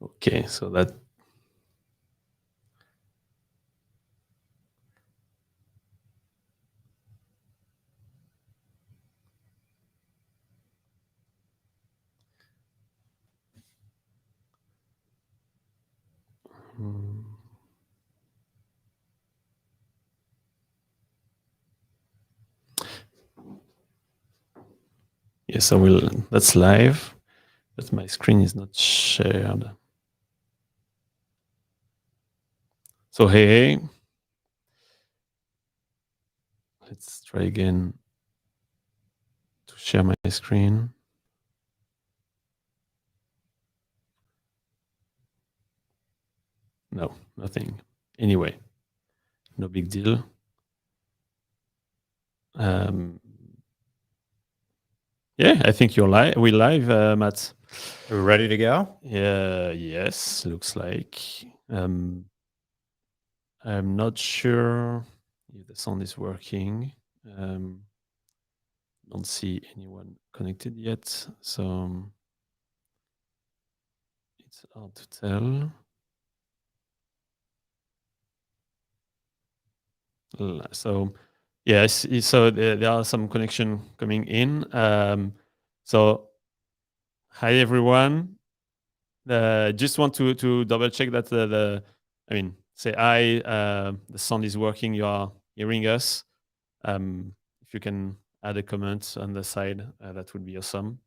Okay, so that. Yes, I will. That's live, but my screen is not shared. So hey, let's try again to share my screen. No, nothing. Anyway, no big deal. Yeah, I think you're live. We're live, Matt. Are we ready to go? Yeah, yes, looks like. I'm not sure if the sound is working. Don't see anyone connected yet, so it's hard to tell. So yes, so there are some connection coming in. So hi everyone. Just want to double check that say hi. The sound is working. You are hearing us. If you can add a comment on the side, that would be awesome.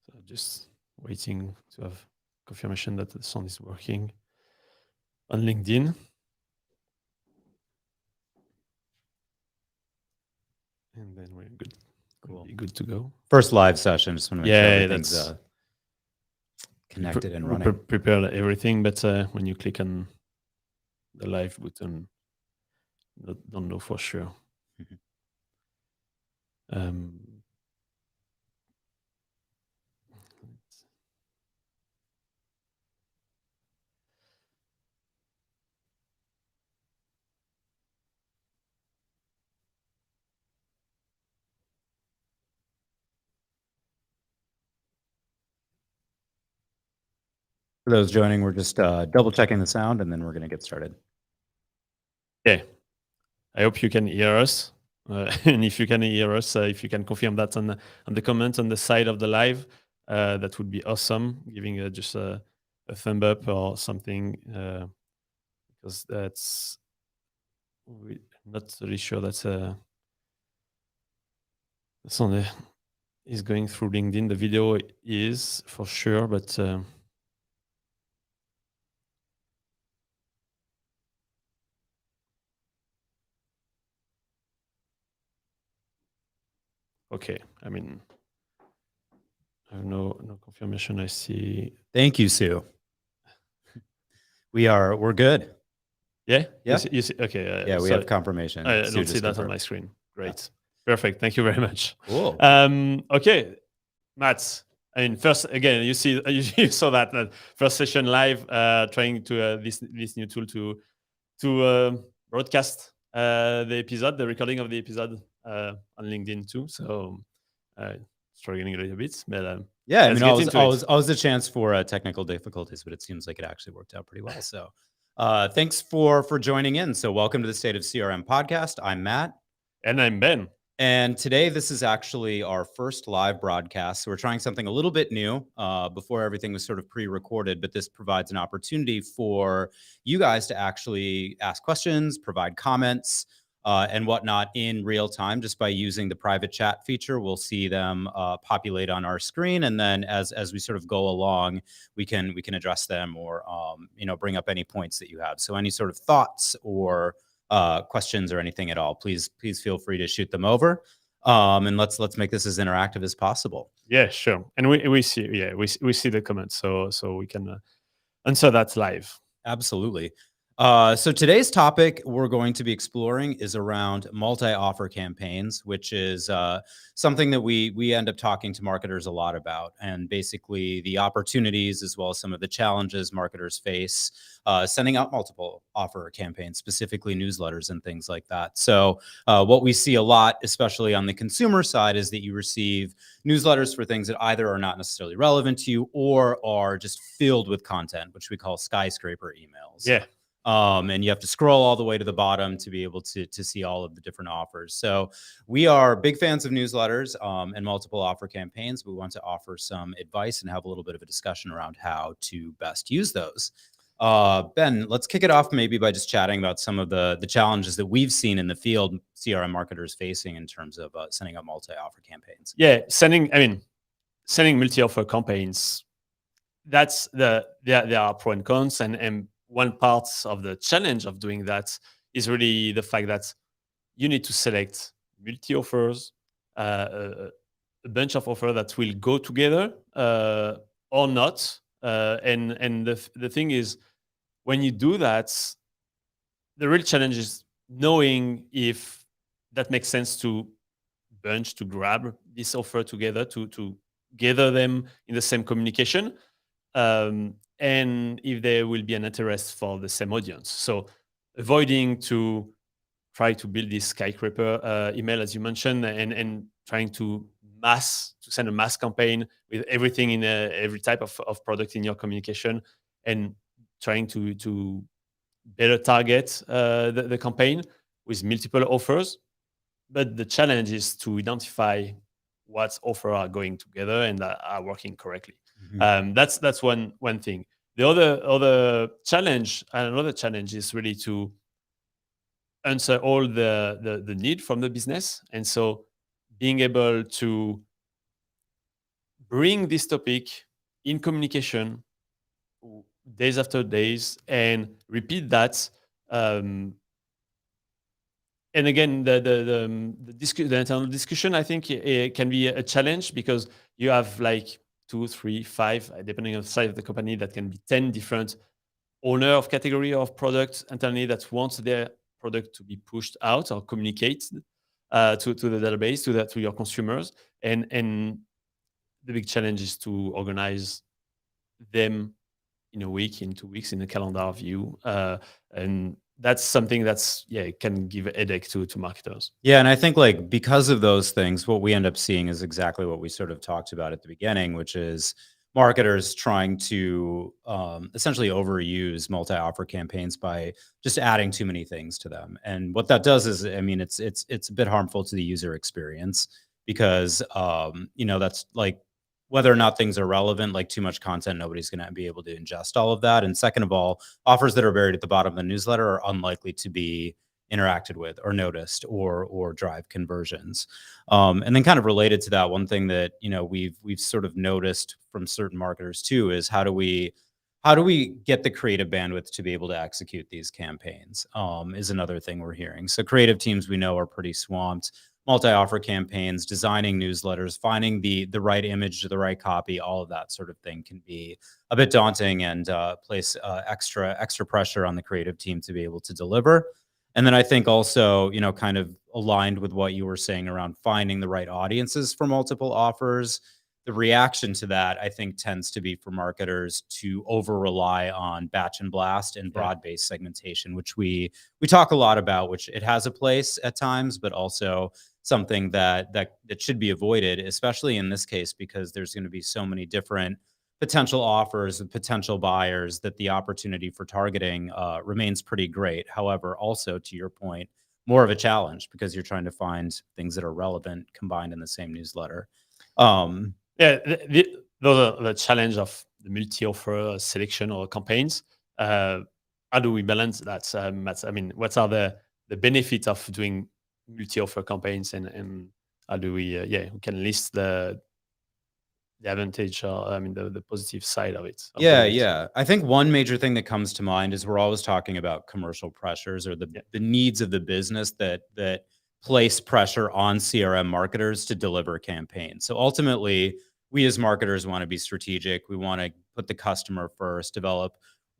So just waiting to have confirmation that the sound is working on LinkedIn. And then we're good. Cool. We'll be good to go. First live session. Just want to make sure everything's that's connected and running. Prepare everything, but when you click on the live button, don't know for sure. For those joining, we're just double checking the sound, and then we're going to get started. Okay. I hope you can hear us. And if you can hear us, if you can confirm that on the comment on the side of the live, that would be awesome. Giving just a thumb up or something, because that's not really sure that's on the is going through LinkedIn. The video is for sure, but okay. I mean, I have no confirmation. I see. Thank you, Sue. We're good. Yeah. Yeah. You see, okay. Yeah, we have confirmation. I Sue don't see that confirmed. on my screen. Great. Yeah. Perfect. Thank you very much. Cool. Okay, Matt. I mean, first again, you saw that first session live, trying to this new tool to broadcast the episode, the recording of the episode on LinkedIn too. So struggling a little bit, but yeah, I mean, always a chance for technical difficulties, but it seems like it actually worked out pretty well. So thanks for joining in. So welcome to the State of CRM podcast. I'm Matt. And I'm Ben. And today, this is actually our first live broadcast. So we're trying something a little bit new. Before everything was sort of pre-recorded, but this provides an opportunity for you guys to actually ask questions, provide comments, and whatnot in real time just by using the private chat feature. We'll see them populate on our screen, and then as we sort of go along, we can address them or bring up any points that you have. So any sort of thoughts or questions or anything at all, please feel free to shoot them over. And let's make this as interactive as possible. Yeah, sure. And we see we see the comments, so we can answer that live. Absolutely. So today's topic we're going to be exploring is around multi-offer campaigns, which is something that we end up talking to marketers a lot about, and basically the opportunities as well as some of the challenges marketers face sending out multiple offer campaigns, specifically newsletters and things like that. So what we see a lot, especially on the consumer side, is that you receive newsletters for things that either are not necessarily relevant to you or are just filled with content, which we call skyscraper emails. Yeah. And you have to scroll all the way to the bottom to be able to see all of the different offers. So we are big fans of newsletters and multiple offer campaigns. We want to offer some advice and have a little bit of a discussion around how to best use those. Ben, let's kick it off maybe by just chatting about some of the challenges that we've seen in the field CRM marketers facing in terms of sending out multi-offer campaigns. Yeah, sending multi-offer campaigns, that's there are pro and cons, and one part of the challenge of doing that is really the fact that you need to select multi-offers, a bunch of offers that will go together or not. And the thing is, when you do that, the real challenge is knowing if that makes sense to grab this offer together, to gather them in the same communication, and if there will be an interest for the same audience. So avoiding to try to build this skyscraper email, as you mentioned, and trying to send a mass campaign with everything in every type of product in your communication, and trying to better target the campaign with multiple offers. But the challenge is to identify what offers are going together and are working correctly. Mm-hmm. That's one thing. The other challenge, and another challenge, is really to answer all the need from the business, and so being able to bring this topic in communication days after days and repeat that. And again, the internal discussion, I think, it can be a challenge, because you have like 2, 3, 5, depending on the size of the company, that can be 10 different owner of category of products internally that wants their product to be pushed out or communicated to the database, to your consumers. And the big challenge is to organize them in a week, in 2 weeks, in a calendar view. And that's something that's, it can give a headache to marketers. Yeah, and I think like because of those things, what we end up seeing is exactly what we sort of talked about at the beginning, which is marketers trying to essentially overuse multi-offer campaigns by just adding too many things to them. And what that does is, I mean, it's a bit harmful to the user experience, because that's like, whether or not things are relevant, like too much content, nobody's going to be able to ingest all of that. And second of all, offers that are buried at the bottom of the newsletter are unlikely to be interacted with or noticed or drive conversions. And then kind of related to that, one thing that we've sort of noticed from certain marketers too is how do we get the creative bandwidth to be able to execute these campaigns, is another thing we're hearing. So creative teams, we know, are pretty swamped. Multi-offer campaigns, designing newsletters, finding the right image to the right copy, all of that sort of thing can be a bit daunting and place extra pressure on the creative team to be able to deliver. And then I think also, kind of aligned with what you were saying around finding the right audiences for multiple offers, the reaction to that, I think, tends to be for marketers to over rely on batch and blast and broad-based segmentation, which we talk a lot about, which it has a place at times, but also something that should be avoided, especially in this case, because there's going to be so many different potential offers and potential buyers that the opportunity for targeting remains pretty great. However, also to your point, more of a challenge, because you're trying to find things that are relevant combined in the same newsletter. Those are the challenge of the multi-offer selection or campaigns. How do we balance that, Matt? I mean, what are the benefits of doing multi-offer campaigns, and how do we we can list the advantage, or the positive side of it? Yeah. I think one major thing that comes to mind is we're always talking about commercial pressures, or the needs of the business that place pressure on CRM marketers to deliver campaigns. So ultimately, we as marketers want to be strategic. We want to put the customer first, develop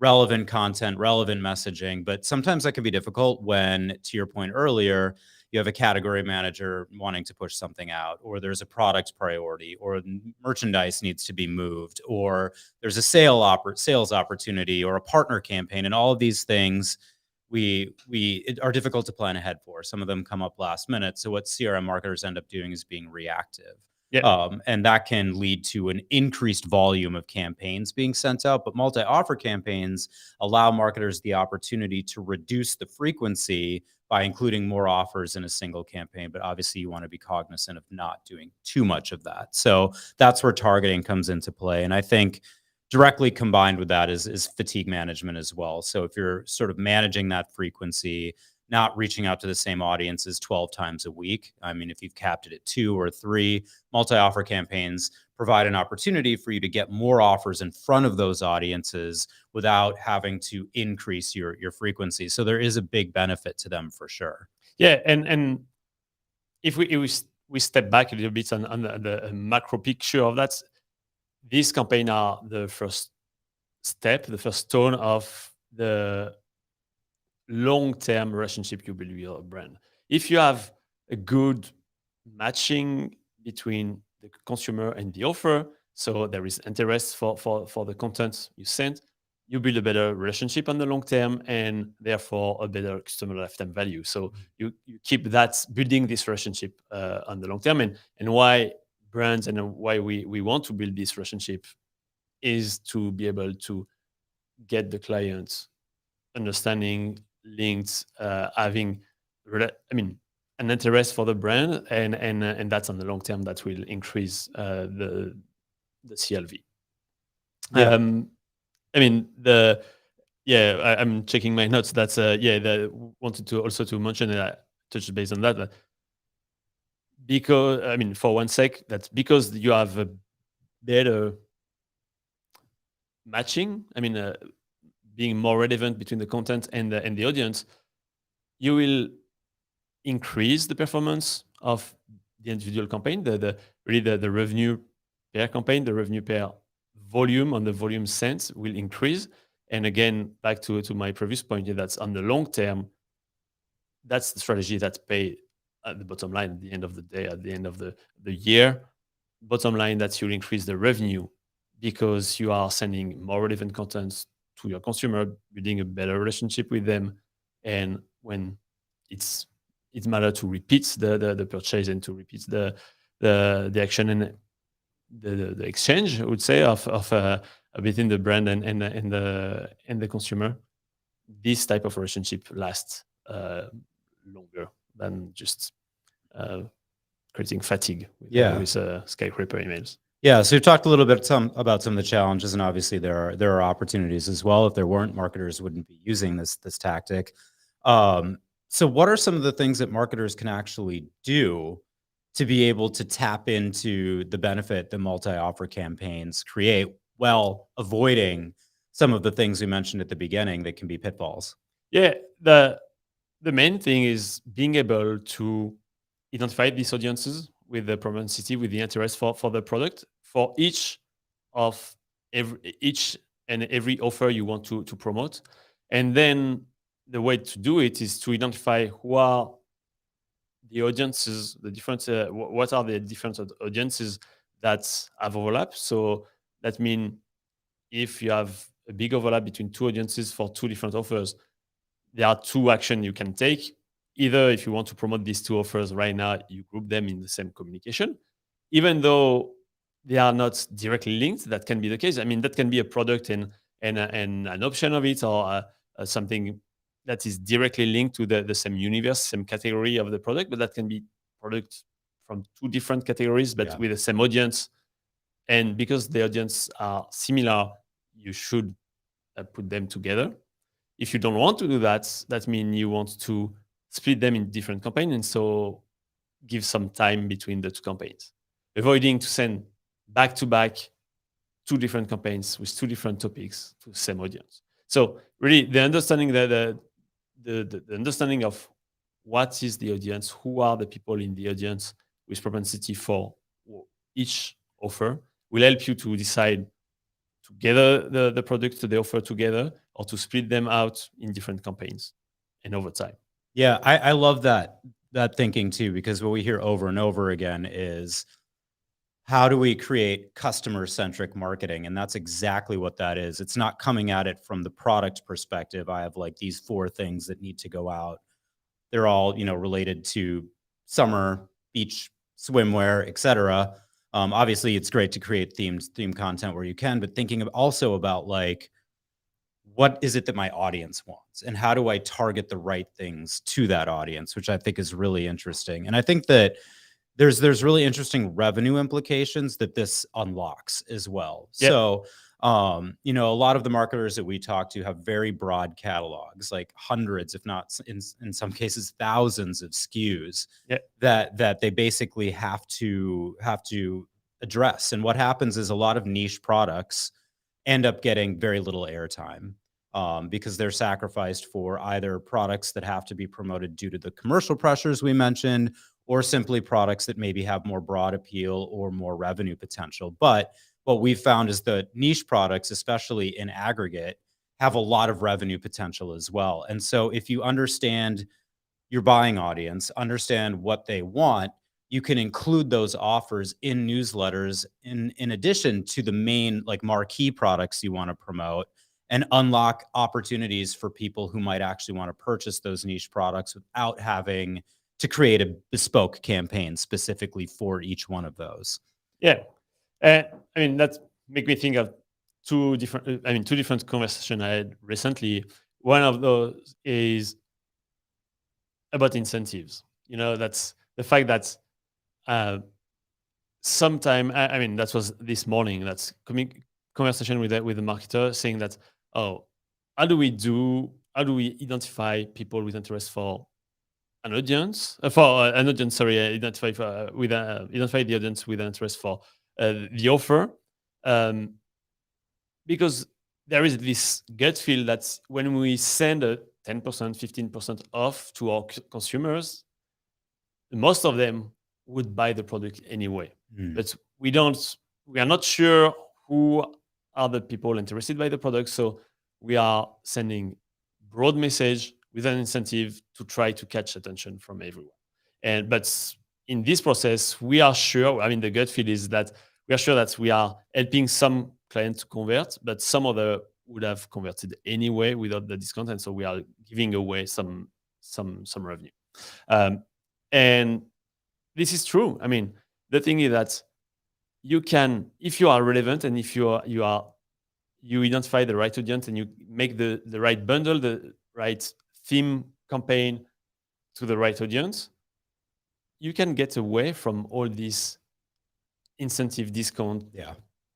relevant content, relevant messaging. But sometimes that can be difficult when, to your point earlier, you have a category manager wanting to push something out, or there's a product priority, or merchandise needs to be moved, or there's a sales opportunity, or a partner campaign, and all of these things are difficult to plan ahead for. Some of them come up last minute. So what CRM marketers end up doing is being reactive. Yeah. And that can lead to an increased volume of campaigns being sent out. But multi-offer campaigns allow marketers the opportunity to reduce the frequency by including more offers in a single campaign. But obviously, you want to be cognizant of not doing too much of that. So that's where targeting comes into play. And I think directly combined with that is fatigue management as well. So if you're sort of managing that frequency, not reaching out to the same audiences 12 times a week. I mean, if you've capped it at 2 or 3, multi-offer campaigns provide an opportunity for you to get more offers in front of those audiences without having to increase your frequency. So there is a big benefit to them for sure. Yeah, and if we step back a little bit on the macro picture of that, these campaigns are the first step, the first stone of the long-term relationship you build with your brand. If you have a good matching between the consumer and the offer, so there is interest for the content you send, you build a better relationship on the long term and therefore a better customer lifetime value. So you keep that building this relationship on the long term. And why brands and why we want to build this relationship is to be able to get the clients understanding links, having an interest for the brand, and that's on the long term that will increase the CLV. Yeah. I'm checking my notes. That's wanted to also to mention that touch base on that. Because for one sec, that's because you have a better matching. Being more relevant between the content and the audience, you will increase the performance of the individual campaign, the revenue per campaign, the revenue per volume on the volume sense will increase. And again, back to my previous point, that's on the long term, that's the strategy that pay at the bottom line at the end of the day, at the end of the year. Bottom line, that you'll increase the revenue because you are sending more relevant content to your consumer, building a better relationship with them. And when it's matter to repeat the purchase and to repeat the action and the exchange, I would say, of between the brand and the consumer, this type of relationship lasts longer than just creating fatigue with skyscraper emails. Yeah, so you talked a little bit about some of the challenges, and obviously there are opportunities as well. If there weren't, marketers wouldn't be using this tactic. So what are some of the things that marketers can actually do to be able to tap into the benefit that multi-offer campaigns create while avoiding some of the things we mentioned at the beginning that can be pitfalls? Yeah, the main thing is being able to identify these audiences with the propensity, with the interest for the product, for each and every offer you want to promote. And then the way to do it is to identify who are the audiences, the different, what are the different audiences that have overlap. So that means if you have a big overlap between two audiences for two different offers, there are two actions you can take. Either if you want to promote these two offers right now, you group them in the same communication, even though they are not directly linked. That can be the case. That can be a product and an option of it, or something that is directly linked to the same universe, same category of the product. But that can be products from two different categories, but with the same audience. And because the audience are similar, you should put them together. If you don't want to do that, that means you want to split them in different campaigns, and so give some time between the two campaigns, avoiding to send back to back two different campaigns with two different topics to the same audience. So really, the understanding the understanding of what is the audience, who are the people in the audience with propensity for each offer, will help you to decide gather the products to the offer together, or to split them out in different campaigns and over time. Yeah, I love that thinking too, because what we hear over and over again is, how do we create customer-centric marketing? And that's exactly what that is. It's not coming at it from the product perspective. I have like these 4 things that need to go out. They're all, related to summer, beach, swimwear, etc. Obviously, it's great to create theme content where you can, but thinking also about like, what is it that my audience wants, and how do I target the right things to that audience, which I think is really interesting. And I think that there's really interesting revenue implications that this unlocks as well. Yeah. So, a lot of the marketers that we talk to have very broad catalogs, like hundreds, if not in some cases thousands of SKUs Yeah. that they basically have to address. And what happens is a lot of niche products end up getting very little airtime, because they're sacrificed for either products that have to be promoted due to the commercial pressures we mentioned, or simply products that maybe have more broad appeal or more revenue potential. But what we've found is that niche products, especially in aggregate, have a lot of revenue potential as well. And so if you understand your buying audience, understand what they want, you can include those offers in newsletters in addition to the main like marquee products you want to promote, and unlock opportunities for people who might actually want to purchase those niche products without having to create a bespoke campaign specifically for each one of those. Yeah. I mean, that make me think of two different conversations I had recently. One of those is about incentives. That's the fact that sometime, I mean, that was this morning. That's conversation with the marketer saying that, oh, how do we identify people with interest for an audience, identify identify the audience with an interest for the offer, um, because there is this gut feel that when we send a 10%, 15% off to our consumers, most of them would buy the product anyway. Mm. But we are not sure who are the people interested by the product. So we are sending broad message with an incentive to try to catch attention from everyone. But in this process, we are sure, I mean, the gut feel is that we are sure that we are helping some clients to convert, but some other would have converted anyway without the discount. And so we are giving away some revenue. And this is true. I mean, the thing is that you can, if you are relevant, and if you identify the right audience, and you make the right bundle, the right theme campaign to the right audience, you can get away from all these incentive, discount,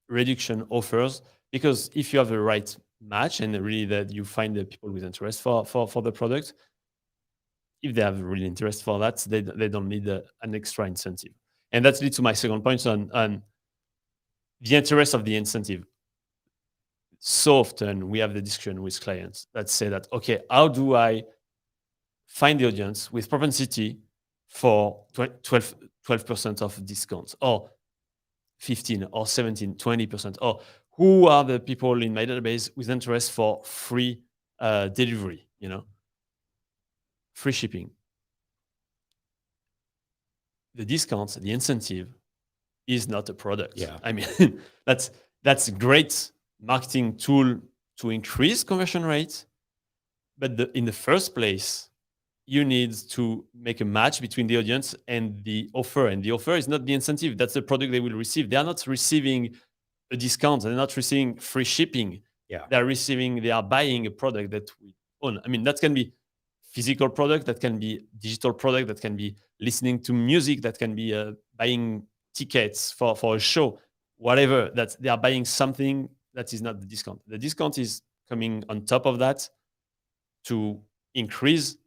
reduction offers, because if you have the right match, and really that you find the people with interest for the product, if they have really interest for that, they don't need an extra incentive. And that leads to my second point on the interest of the incentive. So often we have the discussion with clients that say that, okay, how do I find the audience with propensity for 12% of discounts, or 15 or 17, 20%, or who are the people in my database with interest for free delivery, free shipping? The discounts, the incentive is not a product. Yeah. I mean, that's a great marketing tool to increase conversion rates. But in the first place, you need to make a match between the audience and the offer. And the offer is not the incentive. That's the product they will receive. They are not receiving a discount. They're not receiving free shipping. Yeah. They are buying a product that we own. I mean, that can be physical product, that can be digital product, that can be listening to music, that can be buying tickets for a show, whatever. That they are buying something that is not the discount. The discount is coming on top of that to increase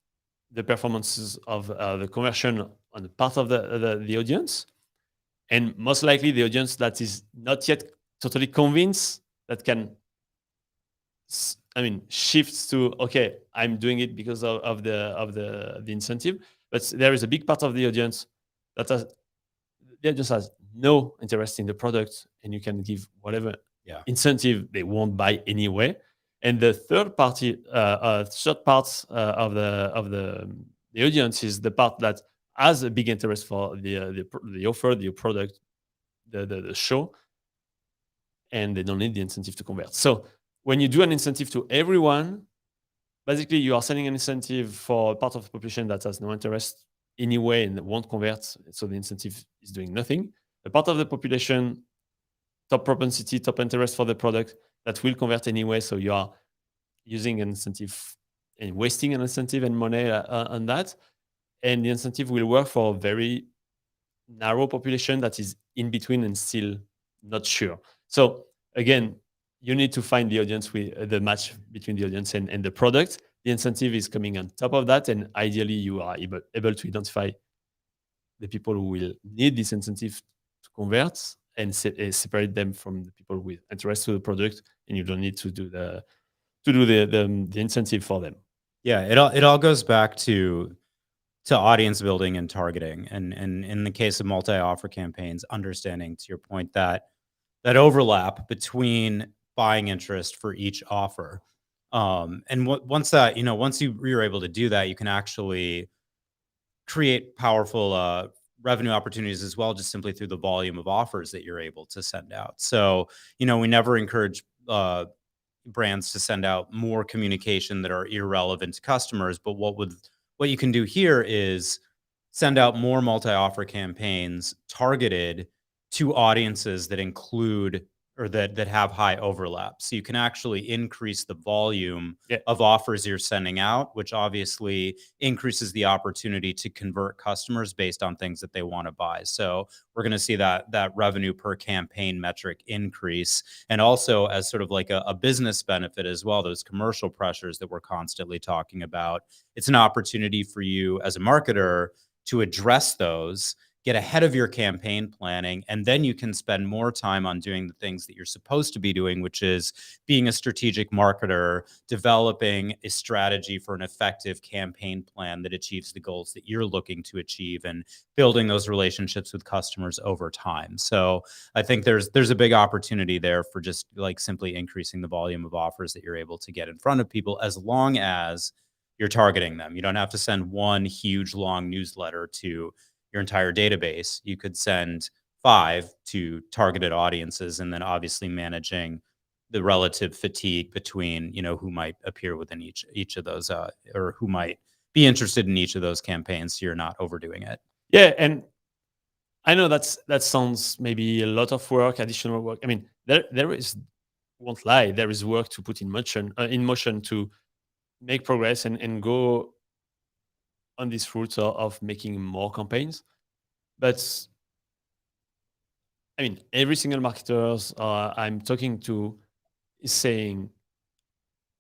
the performances of the conversion on the part of the audience. And most likely the audience that is not yet totally convinced, that can shifts to, okay, I'm doing it because of the incentive. But there is a big part of the audience that the audience has no interest in the product, and you can give whatever incentive, they won't buy anyway. And the third part of the audience is the part that has a big interest for the offer, the product, the show, and they don't need the incentive to convert. So when you do an incentive to everyone, basically you are sending an incentive for a part of the population that has no interest anyway and won't convert. So the incentive is doing nothing. A part of the population, top propensity, top interest for the product, that will convert anyway. So you are using an incentive and wasting an incentive and money on that. And the incentive will work for a very narrow population that is in between and still not sure. So again, you need to find the audience with the match between the audience and the product. The incentive is coming on top of that, and ideally you are able to identify the people who will need this incentive to convert and separate them from the people with interest to the product, and you don't need to do the incentive for them. Yeah, it all goes back to audience building and targeting, and in the case of multi-offer campaigns, understanding, to your point, that overlap between buying interest for each offer. And once you're able to do that, you can actually create powerful revenue opportunities as well, just simply through the volume of offers that you're able to send out. So, we never encourage brands to send out more communication that are irrelevant to customers. But what you can do here is send out more multi-offer campaigns targeted to audiences that include or that have high overlap. So you can actually increase the volume of offers you're sending out, which obviously increases the opportunity to convert customers based on things that they want to buy. So we're going to see that revenue per campaign metric increase. And also, as sort of like a business benefit as well, those commercial pressures that we're constantly talking about, it's an opportunity for you as a marketer to address those, get ahead of your campaign planning, and then you can spend more time on doing the things that you're supposed to be doing, which is being a strategic marketer, developing a strategy for an effective campaign plan that achieves the goals that you're looking to achieve, and building those relationships with customers over time. So I think there's a big opportunity there for just like simply increasing the volume of offers that you're able to get in front of people, as long as you're targeting them. You don't have to send one huge long newsletter to your entire database. You could send 5 to targeted audiences, and then obviously managing the relative fatigue between, who might appear within each of those, or who might be interested in each of those campaigns, so you're not overdoing it. Yeah, and I know that sounds maybe a lot of work, additional work. I mean, there is, won't lie, there is work to put in motion to make progress and go on this route of making more campaigns. But I mean, every single marketers I'm talking to is saying,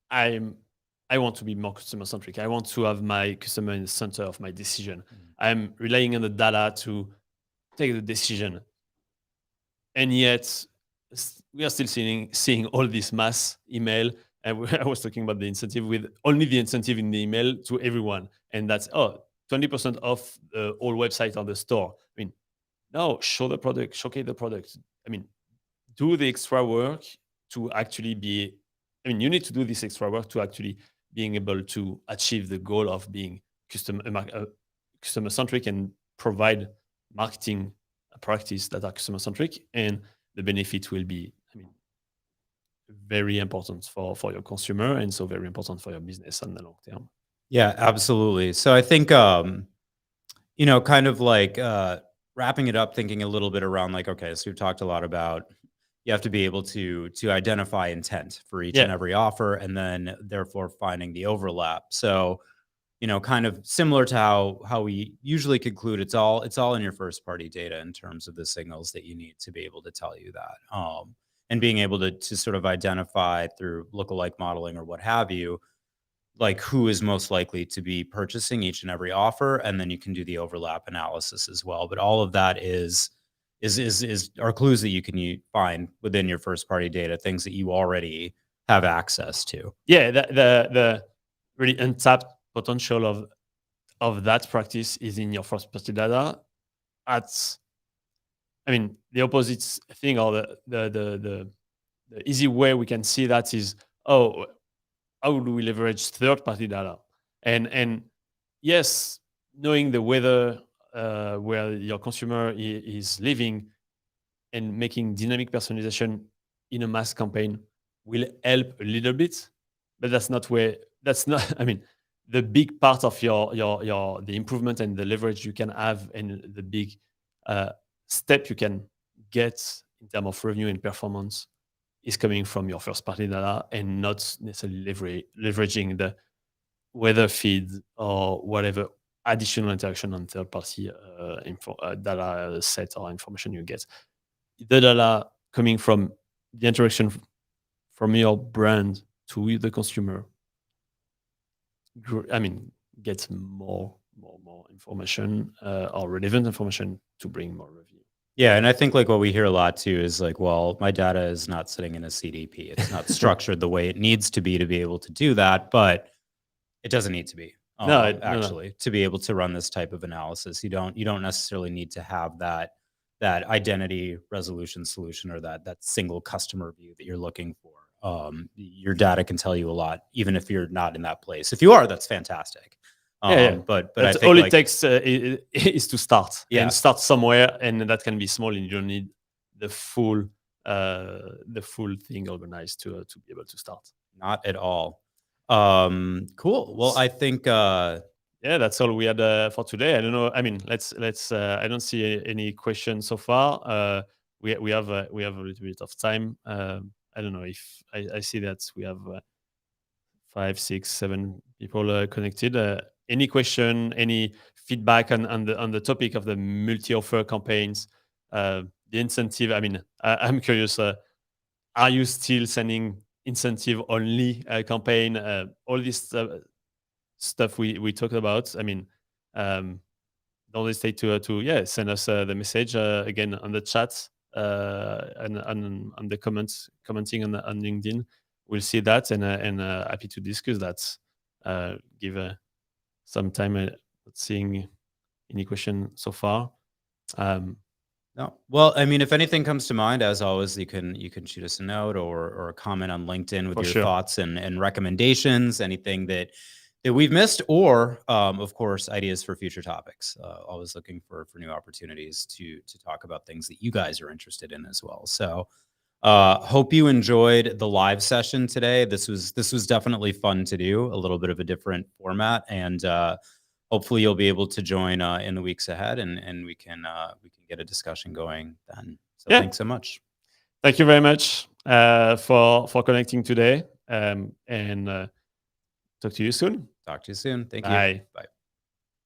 I want to be more customer centric. I want to have my customer in the center of my decision. I'm relying on the data to take the decision, and yet we are still seeing all this mass email. And I was talking about the incentive, with only the incentive in the email to everyone, and that's 20% off all website on the store. I mean, no, show the product, showcase the product. I mean, do the extra work to actually be. I mean, you need to do this extra work to actually being able to achieve the goal of being customer centric and provide marketing practice that are customer centric, and the benefit will be, I mean, very important for your consumer, and so very important for your business on the long term. Yeah, absolutely. So I think, kind of like wrapping it up, thinking a little bit around like, okay, so we've talked a lot about, you have to be able to identify intent for each and every offer, and then therefore finding the overlap. So, kind of similar to how we usually conclude, it's all in your first party data in terms of the signals that you need to be able to tell you that. And being able to sort of identify through lookalike modeling or what have you, like who is most likely to be purchasing each and every offer, and then you can do the overlap analysis as well. But all of that is are clues that you can find within your first party data, things that you already have access to. Yeah, the really untapped potential of that practice is in your first party data. I mean, the opposite thing, or the the easy way we can see that is, oh, how do we leverage third-party data? And yes, knowing the weather where your consumer is living and making dynamic personalization in a mass campaign will help a little bit, but that's not where. That's not. I mean, the big part of your the improvement and the leverage you can have, and the big uh, step you can get in terms of revenue and performance is coming from your first party data and not necessarily leveraging the weather feed or whatever additional interaction on third party data set or information you get. The data coming from the interaction from your brand to the consumer, I mean, gets more information or relevant information to bring more revenue. Yeah, and I think like what we hear a lot too is like, well, my data is not sitting in a CDP. It's not structured the way it needs to be able to do that, but it doesn't need to be. No, Actually, to be able to run this type of analysis, you don't necessarily need to have that identity resolution solution or that single customer view that you're looking for. Your data can tell you a lot, even if you're not in that place. If you are, that's fantastic. Yeah. But I That's think all like, it takes is to start. Yeah. And start somewhere, and that can be small, and you don't need the full thing organized to be able to start. not at all. Cool. Well, I think Yeah, that's all we had for today. I don't know. I mean, let's. I don't see any questions so far. We have a little bit of time. I don't know if I see that we have 5, 6, 7 people connected. Any question? Any feedback on the topic of the multi-offer campaigns? The incentive. I mean, I'm curious. Are you still sending incentive only campaign? All this stuff we talked about. I mean, don't hesitate to send us the message again on the chat and on the commenting on LinkedIn. We'll see that and happy to discuss that. Give some time seeing any question so far. No. Well, I mean, if anything comes to mind, as always, you can shoot us a note or a comment on LinkedIn with For your sure. thoughts and recommendations, anything that we've missed, or of course, ideas for future topics. Always looking for new opportunities to talk about things that you guys are interested in as well. So hope you enjoyed the live session today. This was definitely fun to do, a little bit of a different format, and hopefully you'll be able to join in the weeks ahead, and we can get a discussion going then. So Yeah. thanks so much. Thank you very much for connecting today, and talk to you soon. Talk to you soon. Thank Bye. you. Bye.